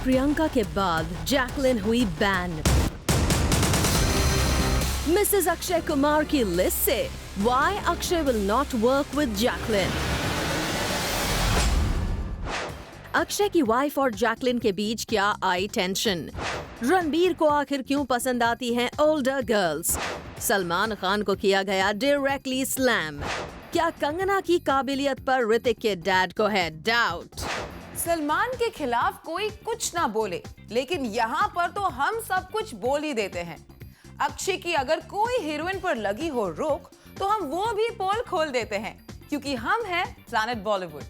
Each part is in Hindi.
प्रियंका के बाद जैकलिन हुई बैन। मिसेस अक्षय कुमार की लिस्ट से why Akshay will not work with Jacqueline. Akshay की वाइफ और जैकलिन के बीच क्या आई टेंशन? रणबीर को आखिर क्यों पसंद आती हैं ओल्डर गर्ल्स? सलमान खान को किया गया डायरेक्टली स्लैम। क्या कंगना की काबिलियत पर ऋतिक के डैड को है डाउट? सलमान के खिलाफ कोई कुछ ना बोले, लेकिन यहाँ पर तो हम सब कुछ बोल ही देते हैं। अक्षय की अगर कोई हीरोइन पर लगी हो रोक, तो हम वो भी पोल खोल देते हैं, क्योंकि हम हैं प्लैनेट बॉलीवुड।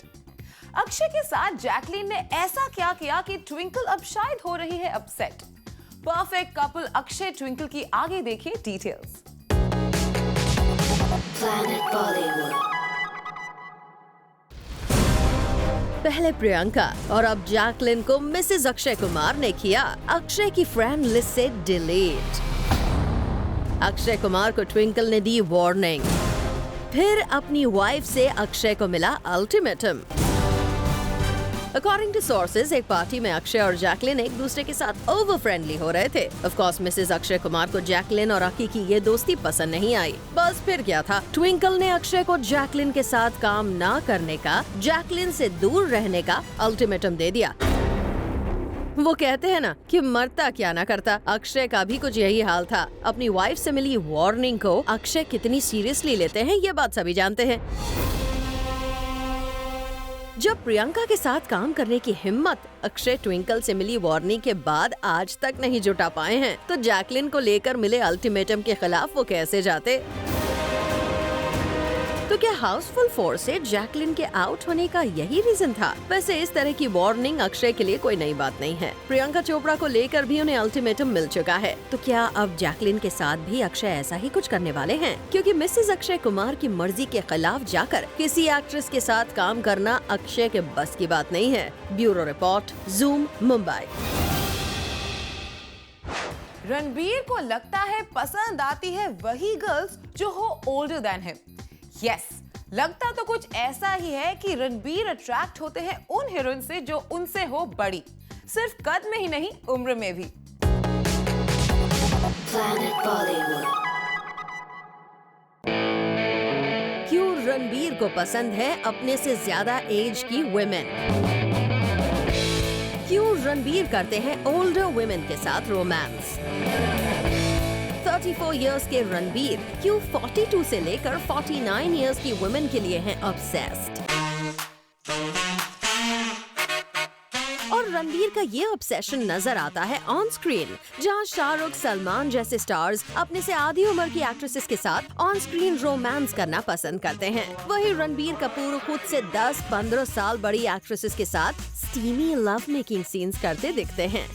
अक्षय के साथ जैकलिन ने ऐसा क्या किया कि ट्विंकल अब शायद हो रही है upset. Perfect couple Akshay twinkle की आगे देखिए डिटेल्स। प्लैनेट बॉलीवुड। पहले प्रियंका और अब जैकलिन को मिसेस अक्षय कुमार ने किया अक्षय की फ्रेंड लिस्ट से डिलीट। अक्षय कुमार को ट्विंकल ने दी वार्निंग। फिर अपनी वाइफ से अक्षय को मिला अल्टीमेटम। अकॉर्डिंग टू सोर्सेज, एक पार्टी में अक्षय और जैकलिन एक दूसरे के साथ ओवर फ्रेंडली हो रहे थे। Of course Mrs Akshay Kumar को जैकलिन और अकी की ये दोस्ती पसंद नहीं आई। बस फिर क्या था, ट्विंकल ने अक्षय को जैकलिन के साथ काम ना करने का, जैकलिन से दूर रहने का अल्टीमेटम दे दिया। वो कहते हैं ना कि मरता क्या ना करता। अक्षय का भी कुछ यही हाल था। अपनी वाइफ से मिली वार्निंग को अक्षय कितनी सीरियसली लेते हैं, ये बात सभी जानते हैं। जब प्रियंका के साथ काम करने की हिम्मत अक्षय ट्विंकल से मिली वार्निंग के बाद आज तक नहीं जुटा पाए हैं, तो जैकलिन को लेकर मिले अल्टीमेटम के खिलाफ वो कैसे जाते? तो क्या हाउसफुल 4 से जैकलिन के आउट होने का यही रीजन था? वैसे इस तरह की वार्निंग अक्षय के लिए कोई नई बात नहीं है। प्रियंका चोपड़ा को लेकर भी उन्हें अल्टीमेटम मिल चुका है। तो क्या अब जैकलिन के साथ भी अक्षय ऐसा ही कुछ करने वाले हैं? क्योंकि मिसेस अक्षय कुमार की मर्जी के खिलाफ जाकर किसी एक्ट्रेस के साथ काम करना अक्षय के बस की बात नहीं है। Bureau report, Zoom, Mumbai. Ranbir को लगता है पसंद आती है वही गर्ल्स जो हो ओल्डर देन हिम। यस, लगता तो कुछ ऐसा ही है कि रणबीर अट्रैक्ट होते हैं उन हीरोइन से जो उनसे हो बड़ी, सिर्फ कद में ही नहीं, उम्र में भी। प्लैनेट बॉलीवुड। क्यों रणबीर को पसंद है अपने से ज्यादा एज की वुमेन? क्यों रणबीर करते हैं ओल्डर वुमेन के साथ रोमांस? 34 इयर्स के रणबीर क्यों 42 से लेकर 49 इयर्स की वुमेन के लिए हैं ऑब्सेस्ड? और रणबीर का ये ऑब्सेशन नजर आता है ऑन स्क्रीन, जहां शाहरुख, सलमान जैसे स्टार्स अपने से आधी उम्र की एक्ट्रेसेस के साथ ऑन स्क्रीन रोमांस करना पसंद करते हैं। वही रणबीर कपूर खुद से 10-15 साल बड़ी एक्ट्रेसेस के साथ स्टीमी लव मेकिंग सीन्स करते दिखते हैं।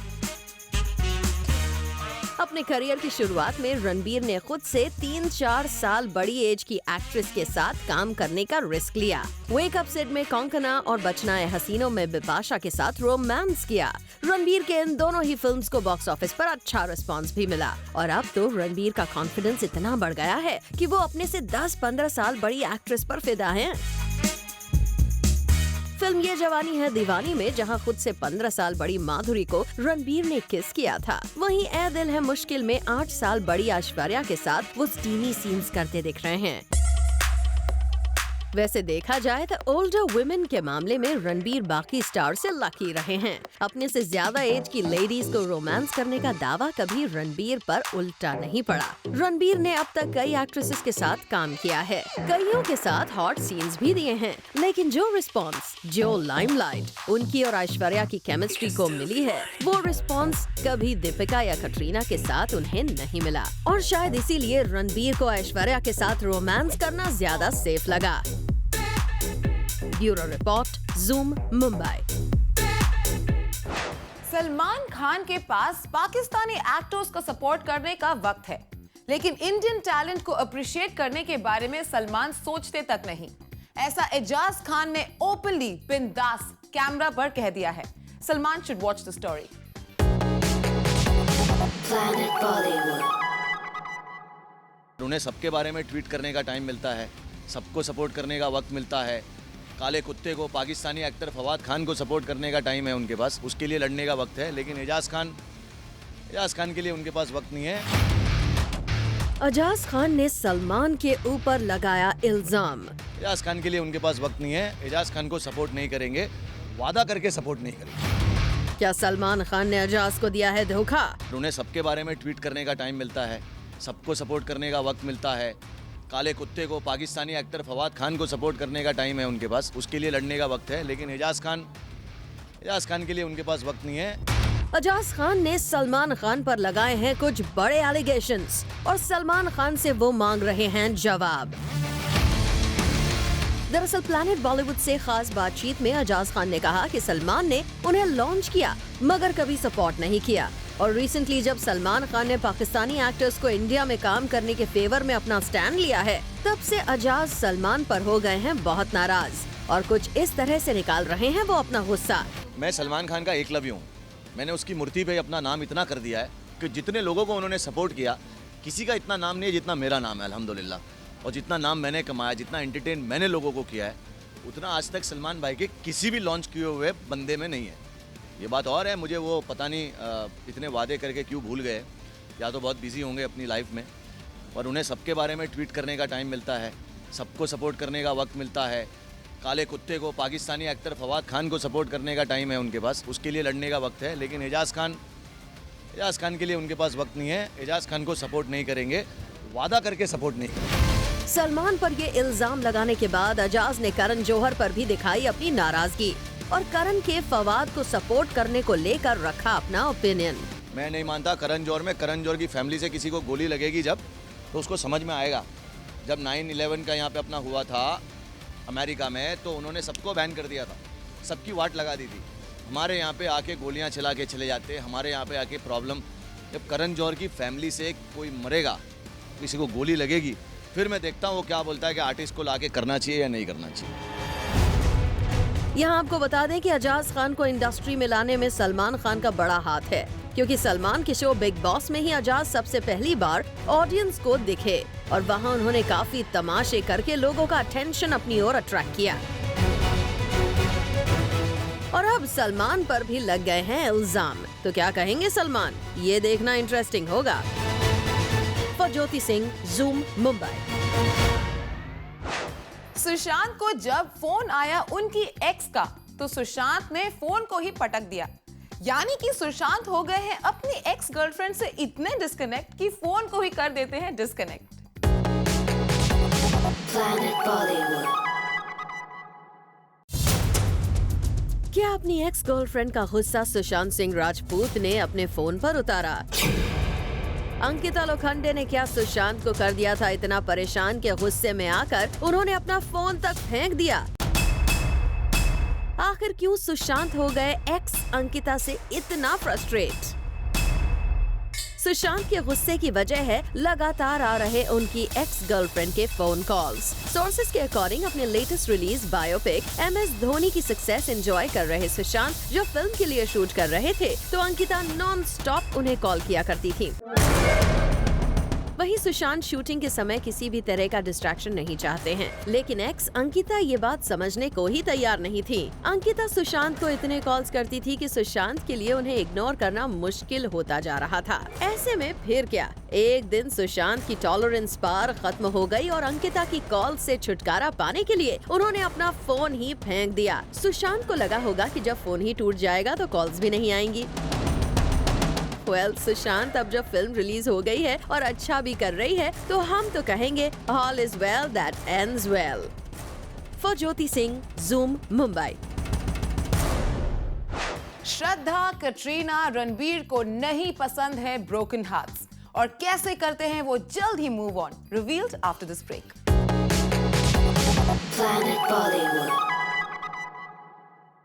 अपने करियर की शुरुआत में रणबीर ने खुद से 3-4 साल बड़ी एज की एक्ट्रेस के साथ काम करने का रिस्क लिया। वेकअप सेट में कंगना और बचना है हसीनों में बिपाशा के साथ रोमांस किया। रणबीर के इन दोनों ही फिल्म्स को बॉक्स ऑफिस पर अच्छा रिस्पांस भी मिला। और अब तो रणबीर का कॉन्फिडेंस इतना बढ़ गया है कि वो अपने से 10-15 साल बड़ी एक्ट्रेस पर फिदा हैं। फिल्म ये जवानी है दीवानी में जहां खुद से 15 साल बड़ी माधुरी को रणबीर ने किस किया था, वहीं ए दिल है मुश्किल में 8 साल बड़ी ऐश्वर्या के साथ वो स्टीमी सीन्स करते दिख रहे हैं। वैसे देखा जाए तो ओल्डर वुमेन के मामले में रणबीर बाकी स्टार से लकी रहे हैं। अपने से ज्यादा एज की लेडीज को रोमांस करने का दावा कभी रणबीर पर उल्टा नहीं पड़ा। रणबीर ने अब तक कई एक्ट्रेसेस के साथ काम किया है, कईयों के साथ हॉट सीन्स भी दिए हैं, लेकिन जो रिस्पॉन्स, जो लाइमलाइट उनकी और ऐश्वर्या की केमिस्ट्री को मिली है, वो रिस्पॉन्स कभी दीपिका या कटरीना के साथ उन्हें नहीं मिला। और शायद इसीलिए रणबीर को ऐश्वर्या के साथ रोमांस करना ज्यादा सेफ लगा। Bureau report, Zoom, Mumbai. Salman Khan के पास पाकिस्तानी एक्टर्स को सपोर्ट करने का वक्त है, लेकिन इंडियन टैलेंट को अप्रिशिएट करने के बारे में सलमान सोचते तक नहीं। ऐसा एजाज खान ने ओपनली बिंदास कैमरा पर कह दिया है। Salman should watch the story. Planet Bollywood. उन्हें सबके बारे में ट्वीट करने का टाइम मिलता है, सबको सपोर्ट करने का वक्त मिलता है, काले कुत्ते को पाकिस्तानी एक्टर फवाद खान को सपोर्ट करने का टाइम है उनके पास, उसके लिए लड़ने का वक्त है। लेकिन एजाज खान के लिए उनके पास वक्त नहीं है। एजाज खान ने सलमान के ऊपर लगाया इल्जाम। एजाज खान के लिए उनके पास वक्त नहीं है। एजाज खान को सपोर्ट नहीं करेंगे, वादा करके सपोर्ट नहीं करेंगे। क्या सलमान खान ने एजाज को दिया है धोखा? उन्हें सबके बारे में ट्वीट करने का टाइम मिलता है, सबको सपोर्ट करने का वक्त मिलता है। काले कुत्ते को पाकिस्तानी एक्टर फवाद खान को सपोर्ट करने का टाइम है उनके पास, उसके लिए लड़ने का वक्त है। लेकिन एजाज खान के लिए उनके पास वक्त नहीं है। एजाज खान ने सलमान खान पर लगाए हैं कुछ बड़े एलिगेशंस और सलमान खान से वो मांग रहे हैं जवाब। दरअसल प्लैनेट बॉलीवुड से खास बातचीत में एजाज खान ने कहा कि सलमान ने उन्हें लॉन्च किया मगर कभी सपोर्ट नहीं किया, और रिसेंटली जब सलमान खान ने पाकिस्तानी एक्टर्स को इंडिया में काम करने के फेवर में अपना स्टैंड लिया है, तब से एजाज सलमान पर हो गए हैं बहुत नाराज और कुछ इस तरह से निकाल रहे हैं वो अपना गुस्सा। मैं सलमान खान का एकलव्य हूँ। मैंने उसकी मूर्ति पे अपना नाम इतना कर दिया है कि जितने लोगों को उन्होंने सपोर्ट किया, किसी का इतना नाम नहीं है जितना मेरा नाम है अल्हम्दुलिल्लाह। और जितना नाम मैंने कमाया, जितना एंटरटेन मैंने लोगों को किया है, उतना आज तक सलमान भाई के किसी भी लॉन्च किए हुए बंदे में नहीं है। ये बात और है, मुझे वो पता नहीं इतने वादे करके क्यों भूल गए, या तो बहुत बिजी होंगे अपनी लाइफ में। और उन्हें सबके बारे में ट्वीट करने का टाइम मिलता है, सबको सपोर्ट करने का वक्त मिलता है। काले कुत्ते को पाकिस्तानी एक्टर फवाद खान को सपोर्ट करने का टाइम है उनके पास, उसके लिए लड़ने का वक्त है। लेकिन एजाज खान के लिए उनके पास वक्त नहीं है। एजाज खान को सपोर्ट नहीं करेंगे, वादा करके सपोर्ट नहीं करेंगे। सलमान पर ये इल्जाम लगाने के बाद एजाज ने करण जौहर पर भी दिखाई अपनी नाराजगी और करण के फवाद को सपोर्ट करने को लेकर रखा अपना ओपिनियन। मैं नहीं मानता करण जौहर की फैमिली से किसी को गोली लगेगी जब, तो उसको समझ में आएगा। जब 9/11 का यहाँ पे अपना हुआ था अमेरिका में, तो उन्होंने सबको बैन कर दिया था, सबकी वाट लगा दी थी। हमारे यहाँ पे आके गोलियाँ चला के चले जाते, हमारे यहाँ पे आके प्रॉब्लम। जब करण जौहर की फैमिली से कोई मरेगा, किसी को गोली लगेगी, फिर मैं देखता हूँ वो क्या बोलता है कि आर्टिस्ट को लाके करना चाहिए या नहीं करना चाहिए। यहाँ आपको बता दें कि एजाज खान को इंडस्ट्री में लाने में सलमान खान का बड़ा हाथ है, क्योंकि सलमान के शो बिग बॉस में ही एजाज सबसे पहली बार ऑडियंस को दिखे और वहाँ उन्होंने काफी तमाशे करके लोगों का अटेंशन अपनी ओर अट्रैक्ट किया। और अब सलमान पर भी लग गए हैं इल्जाम, तो क्या कहेंगे सलमान, ये देखना इंटरेस्टिंग होगा। For Jyoti Singh, Zoom, Mumbai. सुशांत को जब फोन आया उनकी एक्स का, तो सुशांत ने फोन को ही पटक दिया। यानी कि सुशांत हो गए हैं अपनी एक्स गर्लफ्रेंड से इतने डिस्कनेक्ट कि फोन को ही कर देते हैं डिस्कनेक्ट। Planet Bollywood. क्या अपनी एक्स गर्लफ्रेंड का गुस्सा सुशांत सिंह राजपूत ने अपने फोन पर उतारा? अंकिता लोखंडे ने क्या सुशांत को कर दिया था इतना परेशान के गुस्से में आकर उन्होंने अपना फोन तक फेंक दिया? आखिर क्यों सुशांत हो गए एक्स अंकिता से इतना फ्रस्ट्रेट? सुशांत के गुस्से की वजह है लगातार आ रहे उनकी एक्स गर्लफ्रेंड के फोन कॉल्स। सोर्सेज के अकॉर्डिंग अपने latest release biopic MS Dhoni की सक्सेस एंजॉय कर रहे सुशांत जो फिल्म के लिए शूट कर रहे थे, तो अंकिता नॉन स्टॉप उन्हें कॉल किया करती थी। वहीं सुशांत शूटिंग के समय किसी भी तरह का डिस्ट्रैक्शन नहीं चाहते हैं, लेकिन एक्स अंकिता ये बात समझने को ही तैयार नहीं थी। अंकिता सुशांत को इतने कॉल्स करती थी कि सुशांत के लिए उन्हें इग्नोर करना मुश्किल होता जा रहा था। ऐसे में फिर क्या, एक दिन सुशांत की टॉलरेंस पार खत्म हो गई और अंकिता की कॉल से छुटकारा पाने के लिए उन्होंने अपना फोन ही फेंक दिया। सुशांत को लगा होगा कि जब फोन ही टूट जाएगा तो कॉल्स भी नहीं आएंगी। सुशांत अब जब फिल्म रिलीज हो गई है और अच्छा भी कर रही है, तो हम तो कहेंगे all is well that ends well. For Jyoti Singh, Zoom, Mumbai. Shraddha, Katrina, Ranbir को नहीं पसंद है ब्रोकन हार्ट्स, और कैसे करते हैं वो जल्द ही move on. Revealed after this break. Planet Bollywood.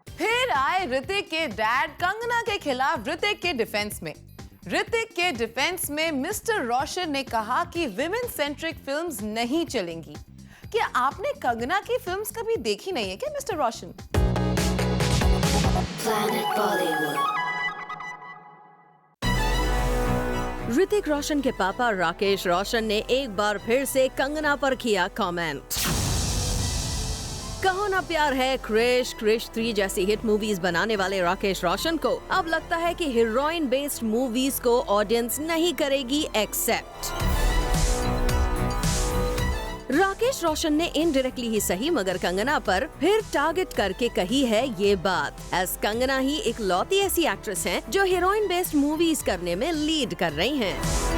फिर आए ऋतिक के डैड कंगना के खिलाफ ऋतिक के डिफेंस में। ऋतिक के डिफेंस में मिस्टर रोशन ने कहा कि विमेन सेंट्रिक फिल्म्स नहीं चलेंगी। क्या आपने कंगना की फिल्म्स कभी देखी नहीं है क्या मिस्टर रोशन? Planet Bollywood. ऋतिक रोशन के पापा राकेश रोशन ने एक बार फिर से कंगना पर किया कमेंट। कहो ना प्यार है, क्रिश 3 जैसी हिट मूवीज बनाने वाले राकेश रोशन को अब लगता है कि हीरोइन बेस्ड मूवीज को ऑडियंस नहीं करेगी एक्सेप्ट। राकेश रोशन ने इनडायरेक्टली ही सही मगर कंगना पर फिर टारगेट करके कही है ये बात, एज कंगना ही एक लौती ऐसी एक्ट्रेस हैं जो हीरोइन बेस्ड मूवीज करने में लीड कर रही हैं।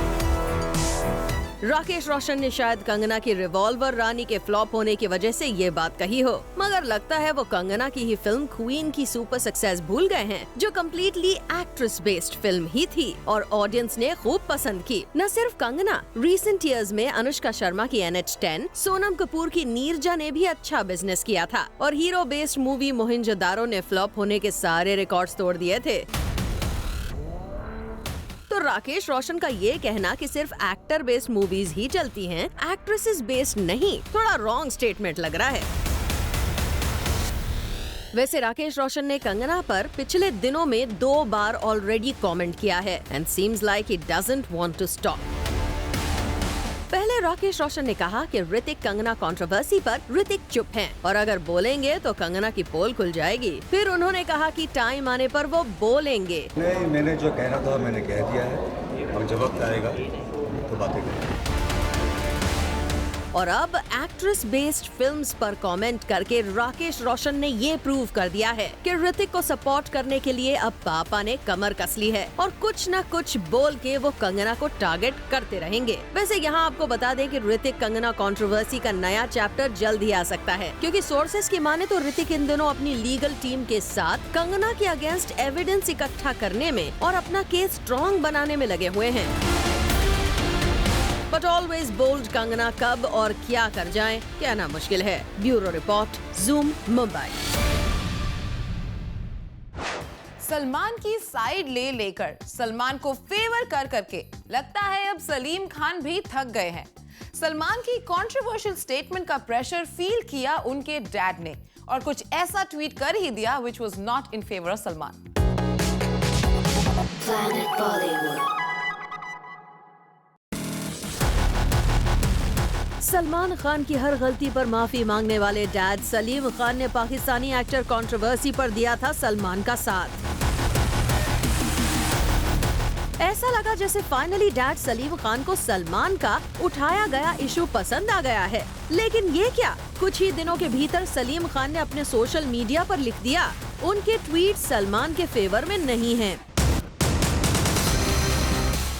राकेश रोशन ने शायद कंगना की रिवॉल्वर रानी के फ्लॉप होने की वजह से ये बात कही हो, मगर लगता है वो कंगना की ही फिल्म क्वीन की सुपर सक्सेस भूल गए हैं, जो कम्प्लीटली एक्ट्रेस बेस्ड फिल्म ही थी और ऑडियंस ने खूब पसंद की। न सिर्फ कंगना, रिसेंट ईयर्स में अनुष्का शर्मा की NH10, सोनम कपूर की नीरजा ने भी अच्छा बिजनेस किया था और हीरो बेस्ड मूवी मोहिंजोदारो ने फ्लॉप होने के सारे रिकॉर्ड्स तोड़ दिए थे। तो राकेश रोशन का ये कहना कि सिर्फ एक्टर बेस्ड मूवीज ही चलती हैं, एक्ट्रेसेस बेस्ड नहीं, थोड़ा रॉन्ग स्टेटमेंट लग रहा है। वैसे राकेश रोशन ने कंगना पर पिछले दिनों में 2 बार ऑलरेडी कमेंट किया है and seems like he doesn't want to stop. पहले राकेश रोशन ने कहा कि ऋतिक कंगना कंट्रोवर्सी पर ऋतिक चुप हैं और अगर बोलेंगे तो कंगना की पोल खुल जाएगी। फिर उन्होंने कहा कि टाइम आने पर वो बोलेंगे। नहीं, मैंने जो कहना था मैंने कह दिया है और जब वक्त आएगा तो बातें करेंगे। और अब एक्ट्रेस बेस्ड फिल्म्स पर कमेंट करके राकेश रोशन ने ये प्रूव कर दिया है कि ऋतिक को सपोर्ट करने के लिए अब पापा ने कमर कस ली है और कुछ न कुछ बोल के वो कंगना को टारगेट करते रहेंगे। वैसे यहाँ आपको बता दें कि ऋतिक कंगना कंट्रोवर्सी का नया चैप्टर जल्द ही आ सकता है, क्योंकि सोर्सेज की माने तो ऋतिक इन दिनों अपनी लीगल टीम के साथ कंगना के अगेंस्ट एविडेंस इकट्ठा करने में और अपना केस स्ट्रॉन्ग बनाने में लगे हुए हैं। बट ऑलवेज बोल्ड कंगना कब और क्या कर जाएं, कहना मुश्किल है। Bureau report, Zoom, Mumbai. Salman की साइड ले लेकर सलमान को फेवर कर करके लगता है अब सलीम खान भी थक गए हैं। सलमान की कंट्रोवर्शियल स्टेटमेंट का प्रेशर फील किया उनके डैड ने और कुछ ऐसा ट्वीट कर ही दिया which was not in favour of Salman. Planet Bollywood. Salman Khan की हर गलती पर माफी मांगने वाले डैड सलीम खान ने पाकिस्तानी एक्टर कंट्रोवर्सी पर दिया था सलमान का साथ। ऐसा लगा जैसे फाइनली डैड सलीम खान को सलमान का उठाया गया इशू पसंद आ गया है। लेकिन ये क्या, कुछ ही दिनों के भीतर सलीम खान ने अपने सोशल मीडिया पर लिख दिया उनके ट्वीट सलमान के फेवर में नहीं हैं।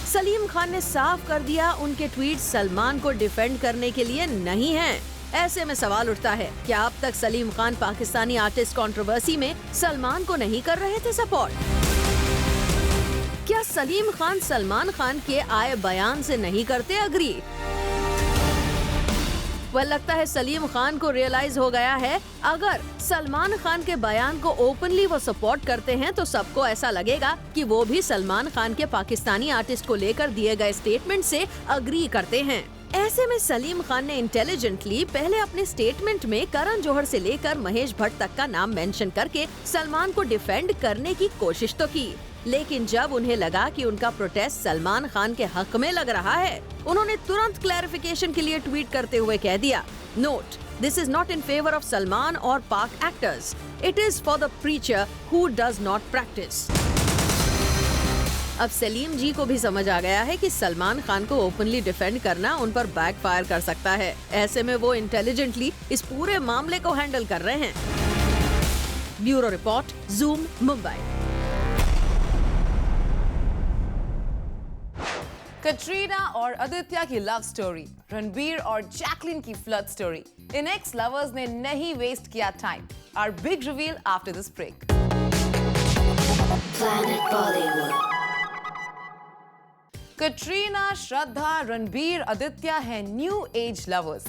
सलीम खान ने साफ कर दिया उनके ट्वीट सलमान को डिफेंड करने के लिए नहीं हैं। ऐसे में सवाल उठता है, क्या अब तक सलीम खान पाकिस्तानी आर्टिस्ट कंट्रोवर्सी में सलमान को नहीं कर रहे थे सपोर्ट? क्या सलीम खान सलमान खान के आए बयान से नहीं करते अग्री? वह लगता है सलीम खान को रियलाइज हो गया है अगर सलमान खान के बयान को ओपनली वो सपोर्ट करते हैं तो सबको ऐसा लगेगा कि वो भी सलमान खान के पाकिस्तानी आर्टिस्ट को लेकर दिए गए स्टेटमेंट से अग्री करते हैं। ऐसे में सलीम खान ने इंटेलिजेंटली पहले अपने स्टेटमेंट में करण जौहर से लेकर महेश भट्ट तक का नाम मेंशन करके सलमान को डिफेंड करने की कोशिश तो की, लेकिन जब उन्हें लगा कि उनका प्रोटेस्ट सलमान खान के हक में लग रहा है, उन्होंने तुरंत क्लैरिफिकेशन के लिए ट्वीट करते हुए कह दिया, note, this is not in favour of Salman और पाक actors, it is for the preacher who does not practice. अब सलीम जी को भी समझ आ गया है कि सलमान खान को ओपनली डिफेंड करना उन पर बैकफायर कर सकता है। ऐसे में वो इंटेलिजेंटली इस पूरे मामले को हैंडल कर रहे हैं। Bureau report, Zoom, Mumbai. Katrina और आदित्य की लव स्टोरी, रणबीर और जैकलिन की फ्लर्ट स्टोरी, इन एक्स लवर्स ने नहीं वेस्ट किया time. Our big reveal after this break. Planet Bollywood. Katrina, Shraddha, Ranbir, Aditya हैं न्यू एज लवर्स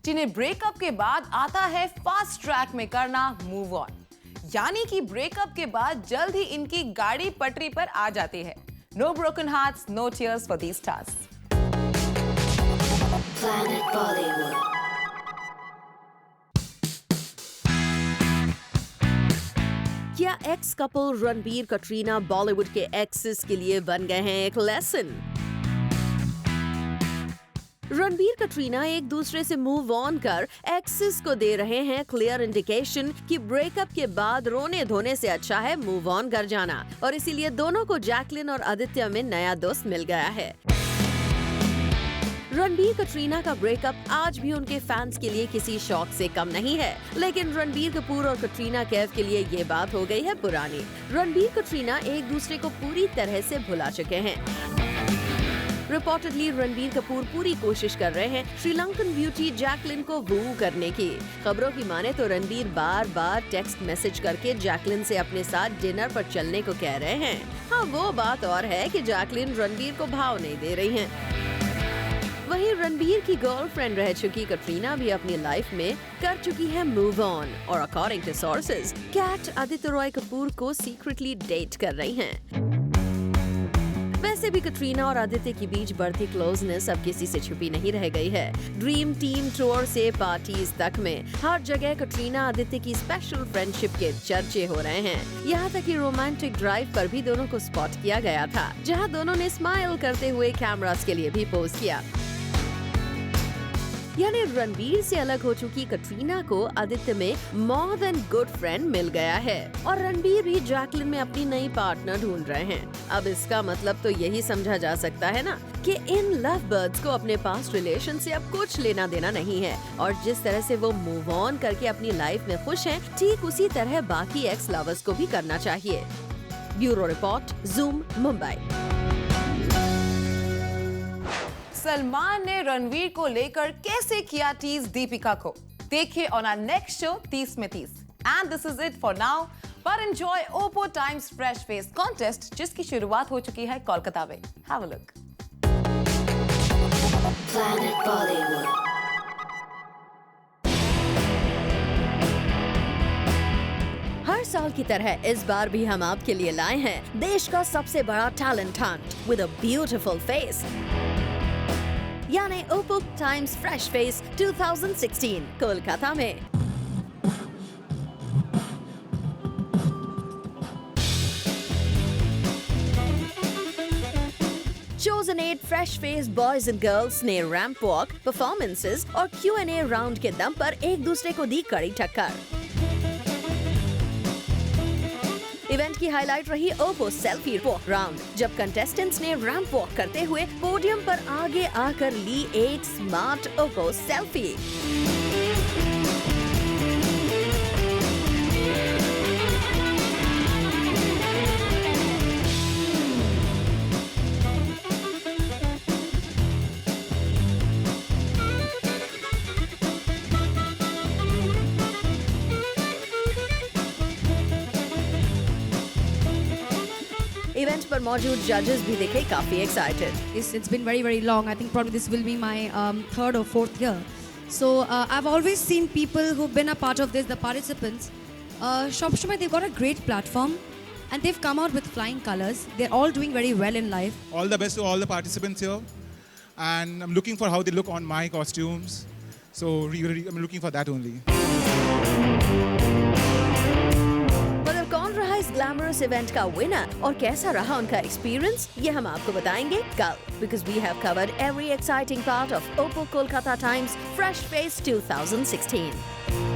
जिन्हें ब्रेकअप के बाद आता है फास्ट ट्रैक में करना मूव ऑन, यानी कि ब्रेकअप के बाद जल्द ही इनकी गाड़ी पटरी पर आ जाती है। No broken hearts, no tears for these stars. Planet Bollywood. क्या एक्स कपल रणबीर कटरीना बॉलीवुड के एक्सेस के लिए बन गए हैं एक लेसन? रणबीर कटरीना एक दूसरे से मूव ऑन कर एक्सिस को दे रहे हैं क्लियर इंडिकेशन कि ब्रेकअप के बाद रोने धोने से अच्छा है मूव ऑन कर जाना, और इसीलिए दोनों को जैकलिन और आदित्य में नया दोस्त मिल गया है। रणबीर कटरीना का ब्रेकअप आज भी उनके फैंस के लिए किसी शौक से कम नहीं है, लेकिन रणबीर कपूर और कटरीना कैफ के लिए ये बात हो गई है पुरानी। रणबीर कटरीना एक दूसरे को पूरी तरह से भुला चुके हैं। रिपोर्टेडली रणबीर कपूर पूरी कोशिश कर रहे हैं श्रीलंकन ब्यूटी जैकलिन को वू करने की। खबरों की माने तो रणबीर बार बार टेक्स्ट मैसेज करके जैकलिन से अपने साथ डिनर पर चलने को कह रहे हैं। हाँ, वो बात और है कि जैकलिन रणबीर को भाव नहीं दे रही हैं। वहीं रणबीर की गर्लफ्रेंड रह चुकी कटरीना भी अपनी लाइफ में कर चुकी है मूव ऑन, और according to sources Kat Aditya Roy Kapur को सीक्रेटली डेट कर रही हैं। वैसे भी कटरीना और आदित्य के बीच बढ़ती क्लोजनेस अब किसी से छुपी नहीं रह गई है। ड्रीम टीम टूर से पार्टीज तक में हर जगह कटरीना आदित्य की स्पेशल फ्रेंडशिप के चर्चे हो रहे हैं। यहाँ तक कि रोमांटिक ड्राइव पर भी दोनों को स्पॉट किया गया था, जहाँ दोनों ने स्माइल करते हुए कैमरास के लिए भी पोज किया। यानी रणबीर से अलग हो चुकी कटरीना को आदित्य में मोर देन गुड फ्रेंड मिल गया है, और रणबीर भी जैकलिन में अपनी नई पार्टनर ढूंढ रहे हैं। अब इसका मतलब तो यही समझा जा सकता है ना कि इन लव बर्ड्स को अपने पास्ट रिलेशन से अब कुछ लेना देना नहीं है, और जिस तरह से वो मूव ऑन करके अपनी लाइफ में खुश हैं, ठीक उसी तरह बाकी एक्स लवर्स को भी करना चाहिए। Bureau report, Zoom, Mumbai. Salman ने रणवीर को लेकर कैसे किया टीज दीपिका को, देखिए ऑन आवर नेक्स्ट शो 30 में 30। And this is it for now, पर enjoy Oppo Times fresh face contest, जिसकी शुरुआत हो चुकी है कोलकाता में। Have a look. Planet Bollywood. हर साल की तरह इस बार भी हम आपके लिए लाए हैं देश का सबसे बड़ा talent hunt with a beautiful face, यानी Oppo Times fresh face 2016 Kolkata में। Chosen 8 fresh face boys and girls ने रैंप वॉक, परफॉर्मेंसेस और Q&A राउंड के दम पर एक दूसरे को दी कड़ी टक्कर। इवेंट की हाईलाइट रही ओप्पो सेल्फी वॉक राउंड, जब कंटेस्टेंट्स ने रैंप वॉक करते हुए पोडियम पर आगे आकर ली एक स्मार्ट ओप्पो सेल्फी। इवेंट पर मौजूद जजेस भी दिखे काफी excited. It's been very long. I think probably this will be my third or fourth year. So I've always seen people who've been a part of this, the participants. Shopshumai, they've got a great platform and they've come out with flying colors. They're all doing very well in life. All the best to all the participants here. And I'm looking for how they look on my costumes. So really, I'm looking for that only. कौन रहा इस ग्लैमरस इवेंट का विनर और कैसा रहा उनका एक्सपीरियंस, ये हम आपको बताएंगे कल, because we have covered every exciting part of Oppo Kolkata Times fresh face 2016।